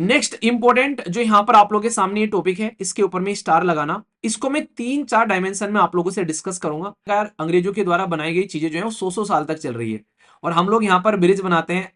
Next important जो यहां पर आप लोगों के सामने ये टॉपिक है, इसके ऊपर में स्टार लगाना, इसको मैं 3-4 डायमेंशन में आप लोगों से डिस्कस करूंगा। यार अंग्रेजों के द्वारा बनाई गई चीजें जो है वो 100 साल तक चल रही है, और हम लोग यहाँ पर ब्रिज बनाते हैं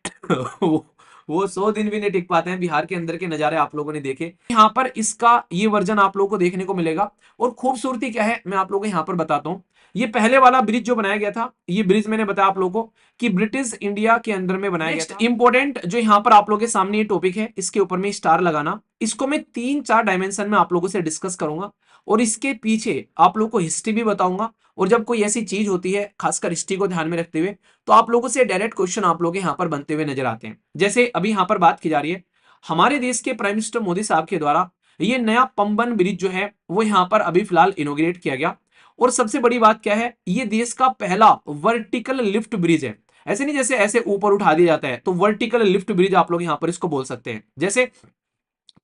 वो 100 दिन भी नहीं टिक पाते हैं। बिहार के अंदर के नजारे आप लोगों ने देखे, यहाँ पर इसका ये वर्जन आप लोगों को देखने को मिलेगा। और खूबसूरती क्या है मैं आप लोगों को यहाँ पर बताता हूँ। ये पहले वाला ब्रिज जो बनाया गया था, ये ब्रिज मैंने बताया आप लोगों को कि ब्रिटिश इंडिया के अंदर में बनाया गया था। इंपॉर्टेंट जो यहाँ पर आप लोगों के सामने ये टॉपिक है, इसके ऊपर में स्टार लगाना, इसको मैं 3-4 डायमेंशन में आप लोगों से डिस्कस करूंगा, और इसके पीछे आप लोगों को हिस्ट्री भी बताऊंगा। और जब कोई ऐसी चीज होती है खासकर हिस्ट्री को ध्यान में रखते हुए, तो आप लोगों से डायरेक्ट क्वेश्चन आप लोग यहाँ पर बनते हुए नजर आते हैं। जैसे अभी यहाँ पर बात की जा रही है, हमारे देश के प्राइम मिनिस्टर मोदी साहब के द्वारा ये नया पंबन ब्रिज जो है वो यहाँ पर अभी फिलहाल इनोग्रेट किया गया। और सबसे बड़ी बात क्या है, ये देश का पहला वर्टिकल लिफ्ट ब्रिज है। ऐसे नहीं जैसे ऐसे ऊपर उठा दिया जाता है, तो वर्टिकल लिफ्ट ब्रिज आप लोग यहाँ पर इसको बोल सकते हैं। जैसे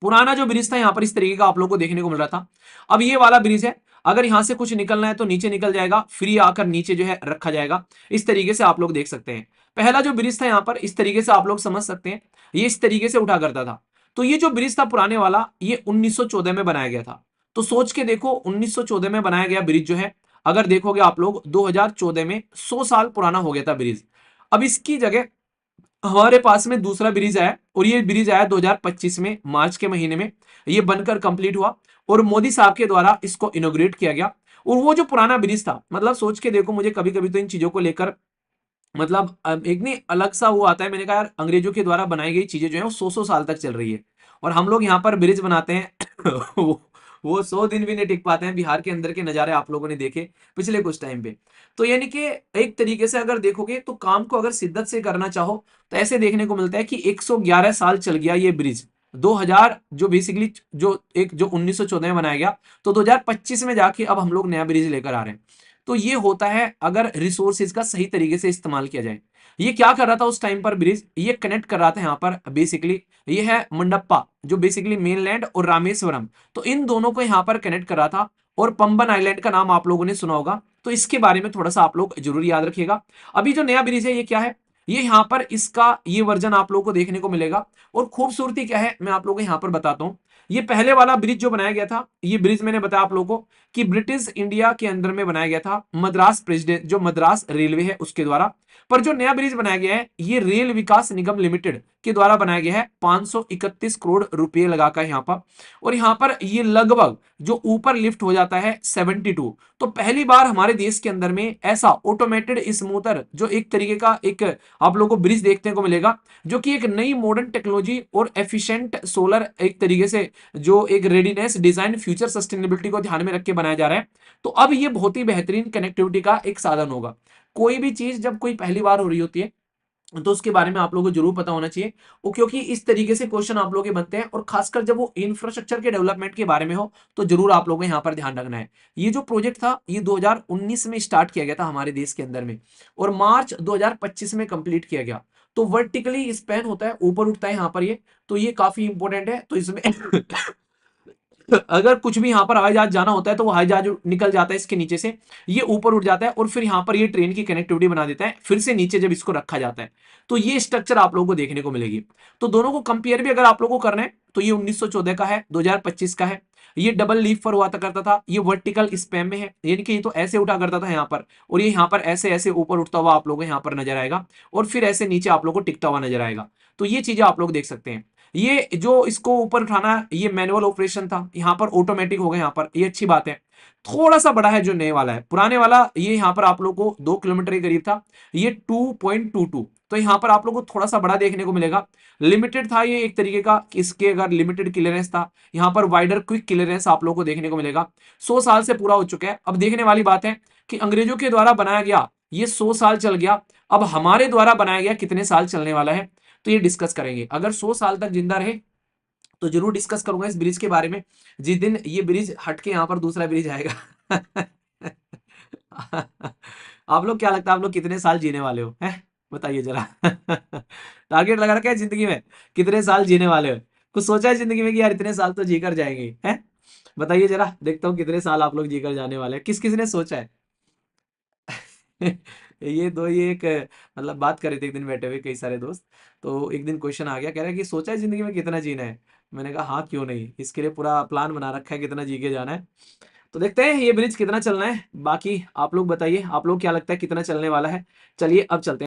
पुराना जो ब्रिज था यहाँ पर इस तरीके का आप लोगों को देखने को मिल रहा था, अब ये वाला ब्रिज है, अगर यहां से कुछ निकलना है तो नीचे निकल जाएगा, फ्री आकर नीचे जो है रखा जाएगा। इस तरीके से आप लोग देख सकते हैं। पहला जो ब्रिज था यहाँ पर इस तरीके से आप लोग समझ सकते हैं, ये इस तरीके से उठा करता था। तो ये जो ब्रिज था पुराने वाला, ये 1914 में बनाया गया था। तो सोच के देखो, 1914 में बनाया गया ब्रिज जो है, अगर देखोगे आप लोग 2014 में 100 साल पुराना हो गया था ब्रिज। अब इसकी जगह हमारे पास में दूसरा ब्रिज आया, और ये ब्रिज आया 2025 में मार्च के महीने में, ये बनकर कंप्लीट हुआ और मोदी साहब के द्वारा इसको इनोग्रेट किया गया। और वो जो पुराना ब्रिज था, मतलब सोच के देखो, मुझे कभी कभी तो इन चीजों को लेकर मतलब एक नहीं अलग सा वो आता है। मैंने कहा यार अंग्रेजों के द्वारा बनाई गई चीजें जो है वो 100 साल तक चल रही है, और हम लोग यहाँ पर ब्रिज बनाते हैं वो 100 दिन भी नहीं टिक पाते हैं। बिहार के अंदर के नजारे आप लोगों ने देखे पिछले कुछ टाइम पे। तो यानी कि एक तरीके से अगर देखोगे तो काम को अगर शिद्दत से करना चाहो तो ऐसे देखने को मिलता है कि 111 साल चल गया ये ब्रिज। 2000 जो बेसिकली जो 1914 में बनाया गया, तो 2025 में जाके अब हम लोग नया ब्रिज लेकर आ रहे हैं। तो ये होता है अगर रिसोर्सेज का सही तरीके से इस्तेमाल किया जाए। ये क्या कर रहा था उस टाइम पर ब्रिज, ये कनेक्ट कर रहा था यहाँ पर बेसिकली, ये है मंडप्पा जो बेसिकली मेनलैंड और रामेश्वरम, तो इन दोनों को यहाँ पर कनेक्ट कर रहा था। और पंबन आइलैंड का नाम आप लोगों ने सुना होगा, तो इसके बारे में थोड़ा सा आप लोग जरूर याद रखिएगा। अभी जो नया ब्रिज है ये क्या है, ये यहाँ पर इसका ये वर्जन आप लोगों को देखने को मिलेगा। और खूबसूरती क्या है मैं आप लोगों को यहाँ पर बताता हूँ। ये पहले वाला ब्रिज जो बनाया गया था, ये ब्रिज मैंने बताया आप लोगों को कि ब्रिटिश इंडिया के अंदर में बनाया गया था, मद्रास प्रेसिडेंट जो मद्रास रेलवे है उसके द्वारा। पर जो नया ब्रिज बनाया गया है ये रेल विकास निगम लिमिटेड के द्वारा बनाया गया है 531 करोड़ रुपए लगाकर यहाँ पर। और यहाँ पर ये लगभग जो ऊपर लिफ्ट हो जाता है 72। तो पहली बार हमारे देश के अंदर में ऐसा ऑटोमेटेड स्मूथर जो एक तरीके का एक आप लोगों को ब्रिज देखने को मिलेगा, जो कि एक नई मॉडर्न टेक्नोलॉजी और एफिशिएंट सोलर एक तरीके से जो एक रेडीनेस डिजाइन फ्यूचर सस्टेनेबिलिटी को ध्यान में रख के बनाया जा रहा है। तो अब ये बहुत ही बेहतरीन कनेक्टिविटी का एक साधन होगा। कोई भी चीज जब कोई पहली बार हो रही होती है तो उसके बारे में आप लोगों को जरूर पता होना चाहिए, वो क्योंकि इस तरीके से क्वेश्चन आप लोगों के बनते हैं, और खासकर जब वो इंफ्रास्ट्रक्चर के डेवलपमेंट के बारे में हो तो जरूर आप लोगों को यहाँ पर ध्यान रखना है। ये जो प्रोजेक्ट था ये 2019 में स्टार्ट किया गया था हमारे देश के अंदर में, और मार्च 2025 में कंप्लीट किया गया। तो वर्टिकली स्पैन होता है, ऊपर उठता है यहाँ पर ये, तो ये काफी इंपॉर्टेंट है। तो इसमें अगर कुछ भी यहाँ पर हवाई जहाज जाना होता है तो वो हवाई जहाज निकल जाता है इसके नीचे से, ये ऊपर उठ जाता है, और फिर यहाँ पर ये ट्रेन की कनेक्टिविटी बना देता है फिर से नीचे जब इसको रखा जाता है। तो ये स्ट्रक्चर आप लोगों को देखने को मिलेगी। तो दोनों को कंपेयर भी अगर आप लोगों को करना है तो ये 1914 का है, 2025 का है। ये डबल लीफ पर हुआ करता था, ये वर्टिकल स्पैम में है, यानी कि ये तो ऐसे उठा करता था यहाँ पर, और ये यहाँ पर ऐसे ऐसे ऊपर उठता हुआ आप लोगों को यहाँ पर नजर आएगा, और फिर ऐसे नीचे आप लोगों को टिकता हुआ नजर आएगा। तो ये चीजें आप लोग देख सकते हैं। ये जो इसको ऊपर उठाना ये मैनुअल ऑपरेशन था, यहाँ पर ऑटोमेटिक हो गया यहाँ पर, ये अच्छी बात है। थोड़ा सा बड़ा है जो नए वाला है, पुराने वाला ये यहाँ पर आप लोग को 2 किलोमीटर के करीब था, ये 2.22। तो यहाँ पर आप लोग को थोड़ा सा बड़ा देखने को मिलेगा। लिमिटेड था ये एक तरीके का, इसके अगर लिमिटेड क्लियरेंस था, यहाँ पर वाइडर क्विक क्लियरेंस आप लोग को देखने को मिलेगा। 100 साल से पूरा हो चुका है। अब देखने वाली बात है कि अंग्रेजों के द्वारा बनाया गया ये 100 साल चल गया, अब हमारे द्वारा बनाया गया कितने साल चलने वाला है, तो ये डिस्कस करेंगे। अगर 100 साल तक जिंदा रहे तो जरूर डिस्कस करूंगा इस ब्रिज के बारे में, जिस दिन ये ब्रिज हट के यहाँ पर दूसरा ब्रिज आएगा। आप लोग क्या लगता है आप लोग कितने साल जीने वाले हो, हैं बताइए जरा। टारगेट लगा रखा है जिंदगी में, कितने साल जीने वाले हो? कुछ सोचा है जिंदगी में कि यार इतने साल तो जीकर जाएंगे, हैं? बताइए जरा, देखता हूँ कितने साल आप लोग जीकर जाने वाले हैं, किस किस ने सोचा है। ये एक मतलब बात कर रहे थे एक दिन बैठे हुए कई सारे दोस्त। तो एक दिन क्वेश्चन आ गया, कह रहा है कि सोचा है जिंदगी में कितना जीना है। मैंने कहा हाँ क्यों नहीं, इसके लिए पूरा प्लान बना रखा है कितना जी के जाना है। तो देखते हैं ये ब्रिज कितना चलना है। बाकी आप लोग बताइए, आप लोग क्या लगता है कितना चलने वाला है। चलिए अब चलते हैं।